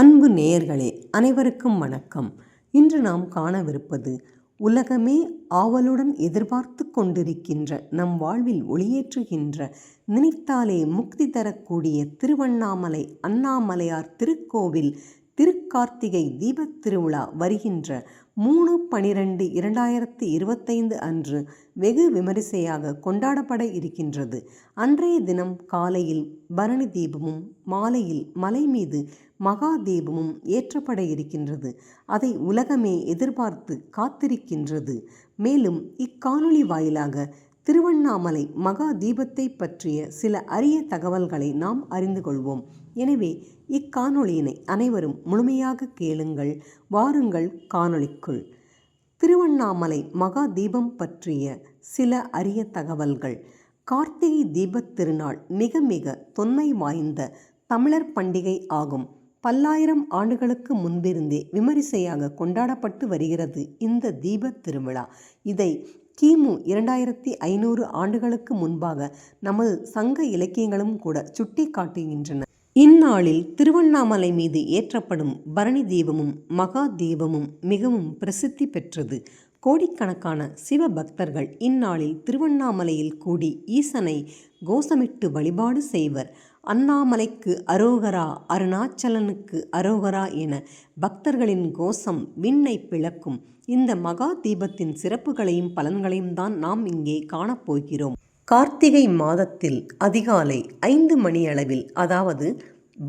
அன்பு நேயர்களே, அனைவருக்கும் வணக்கம். இன்று நாம் காணவிருப்பது உலகமே ஆவலுடன் எதிர்பார்த்து கொண்டிருக்கின்ற, நம் வாழ்வில் ஒளியேற்றுகின்ற, நினைத்தாலே முக்தி தரக்கூடிய திருவண்ணாமலை அண்ணாமலையார் திருக்கோவில் திருக்கார்த்திகை தீபத் திருவிழா வருகின்ற 3/12/2025 அன்று வெகு விமரிசையாக கொண்டாடப்பட இருக்கின்றது. அன்றைய தினம் காலையில் பரணி தீபமும் மாலையில் மலை மீது மகா தீபமும் ஏற்றப்பட இருக்கின்றது. அதை உலகமே எதிர்பார்த்து காத்திருக்கின்றது. மேலும் இக்காணொளி வாயிலாக திருவண்ணாமலை மகா தீபத்தை பற்றிய சில அரிய தகவல்களை நாம் அறிந்து கொள்வோம். எனவே இக்காணொளியினை அனைவரும் முழுமையாக கேளுங்கள். வாருங்கள் காணொளிக்குள். திருவண்ணாமலை மகா தீபம் பற்றிய சில அரிய தகவல்கள். கார்த்திகை தீபத் திருநாள் மிக மிக தொன்மை வாய்ந்த தமிழர் பண்டிகை ஆகும். பல்லாயிரம் ஆண்டுகளுக்கு முன்பிருந்தே விமரிசையாக கொண்டாடப்பட்டு வருகிறது இந்த தீபத் திருவிழா. இதை கிமு 2500 ஆண்டுகளுக்கு முன்பாக நமது சங்க இலக்கியங்களும் கூட சுட்டி காட்டுகின்றன. இந்நாளில் திருவண்ணாமலை மீது ஏற்றப்படும் பரணி தீபமும் மகா தீபமும் மிகவும் பிரசித்தி பெற்றது. கோடிக்கணக்கான சிவ பக்தர்கள் இந்நாளில் திருவண்ணாமலையில் கூடி ஈசனை கோஷமிட்டு வழிபாடு செய்வர். அண்ணாமலைக்கு அரோகரா, அருணாச்சலனுக்கு அரோகரா என பக்தர்களின் கோஷம் விண்ணை பிளக்கும். இந்த மகா தீபத்தின் சிறப்புகளையும் பலன்களையும் தான் நாம் இங்கே காணப்போகிறோம். கார்த்திகை மாதத்தில் அதிகாலை 5 மணியளவில், அதாவது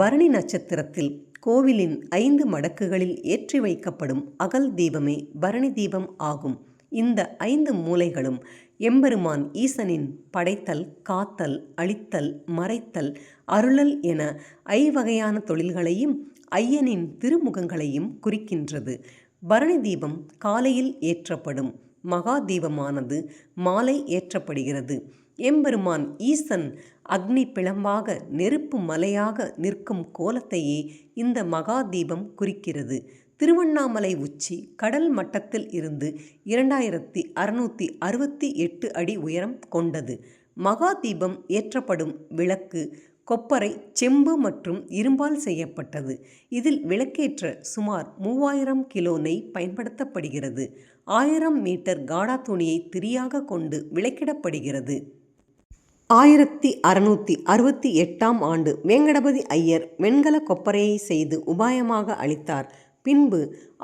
பரணி நட்சத்திரத்தில் கோவிலின் 5 மடக்குகளில் ஏற்றி வைக்கப்படும் அகல் தீபமே பரணி தீபம் ஆகும். இந்த 5 மூலைகளும் எம்பெருமான் ஈசனின் படைத்தல், காத்தல், அழித்தல், மறைத்தல், அருளல் என ஐவகையான தொழில்களையும் ஐயனின் திருமுகங்களையும் குறிக்கின்றது. பரணி தீபம் காலையில் ஏற்றப்படும். மகா தீபமானது மாலை ஏற்றப்படுகிறது. எம்பெருமான் ஈசன் அக்னி பிளம்பாக நெருப்பு மலையாக நிற்கும் கோலத்தையே இந்த மகா தீபம் குறிக்கிறது. திருவண்ணாமலை உச்சி கடல் மட்டத்தில் இருந்து 2668 அடி உயரம் கொண்டது. மகா தீபம் ஏற்றப்படும் விளக்கு கொப்பரை, செம்பு மற்றும் இரும்பால் செய்யப்பட்டது. இதில் விளக்கேற்ற சுமார் 3000 கிலோ நெய் பயன்படுத்தப்படுகிறது. 1000 மீட்டர் காடா துணியை திரியாக கொண்டு விளக்கிடப்படுகிறது. 1668ஆம் ஆண்டு வேங்கடபதி ஐயர் வெண்கல கொப்பரையை செய்து உபாயமாக அளித்தார். பின்பு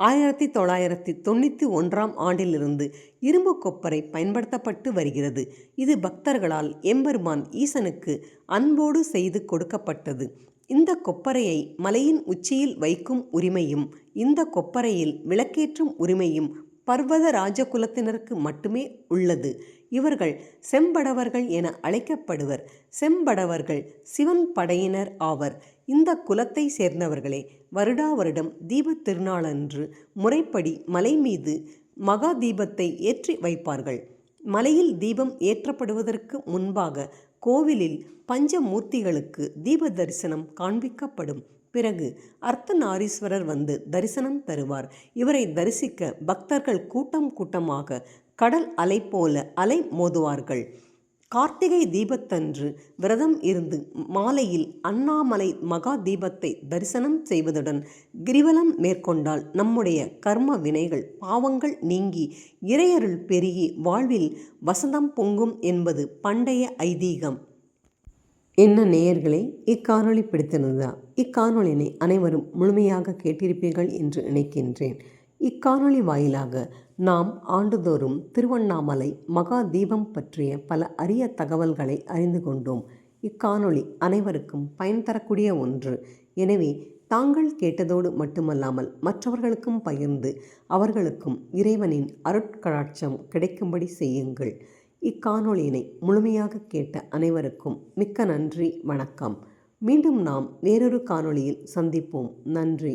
1991ஆம் ஆண்டிலிருந்து இரும்பு கொப்பரை பயன்படுத்தப்பட்டு வருகிறது. இது பக்தர்களால் எம்பெருமான் ஈசனுக்கு அன்போடு செய்து கொடுக்கப்பட்டது. இந்த கொப்பரையை மலையின் உச்சியில் வைக்கும் உரிமையும் இந்த கொப்பரையில் விளக்கேற்றும் உரிமையும் பர்வத ராஜகுலத்தினருக்கு மட்டுமே உள்ளது. இவர்கள் செம்படவர்கள் என அழைக்கப்படுவர். செம்படவர்கள் சிவன் படையினர் ஆவர். இந்த குலத்தை சேர்ந்தவர்களே வருடா வருடம் தீபத் திருநாளன்று முறைப்படி மலை மீது மகா தீபத்தை ஏற்றி வைப்பார்கள். மலையில் தீபம் ஏற்றப்படுவதற்கு முன்பாக கோவிலில் பஞ்சமூர்த்திகளுக்கு தீப தரிசனம் காண்பிக்கப்படும். பிறகு அர்த்தநாரீஸ்வரர் வந்து தரிசனம் தருவார். இவரை தரிசிக்க பக்தர்கள் கூட்டம் கூட்டமாக கடல் அலை போல அலை மோதுவார்கள். கார்த்திகை தீபத்தன்று விரதம் இருந்து மாலையில் அண்ணாமலை மகா தீபத்தை தரிசனம் செய்வதுடன் கிரிவலம் மேற்கொண்டால் நம்முடைய கர்ம வினைகள் பாவங்கள் நீங்கி இறையருள் பெருகி வாழ்வில் வசந்தம் பொங்கும் என்பது பண்டைய ஐதீகம். என்ன நேயர்களே, இக்காணொளி பிடித்திருந்ததா? இக்காணொளியினை அனைவரும் முழுமையாக கேட்டிருப்பீர்கள் என்று நினைக்கின்றேன். இக்காணொளி வாயிலாக நாம் ஆண்டுதோறும் திருவண்ணாமலை மகா தீபம் பற்றிய பல அரிய தகவல்களை அறிந்து கொண்டோம். இக்காணொளி அனைவருக்கும் பயன் தரக்கூடிய ஒன்று. எனவே தாங்கள் கேட்டதோடு மட்டுமல்லாமல் மற்றவர்களுக்கும் பகிர்ந்து அவர்களுக்கும் இறைவனின் அருட்கடாட்சம் கிடைக்கும்படி செய்யுங்கள். இக்காணொளியினை முழுமையாக கேட்ட அனைவருக்கும் மிக்க நன்றி, வணக்கம். மீண்டும் நாம் வேறொரு காணொளியில் சந்திப்போம். நன்றி.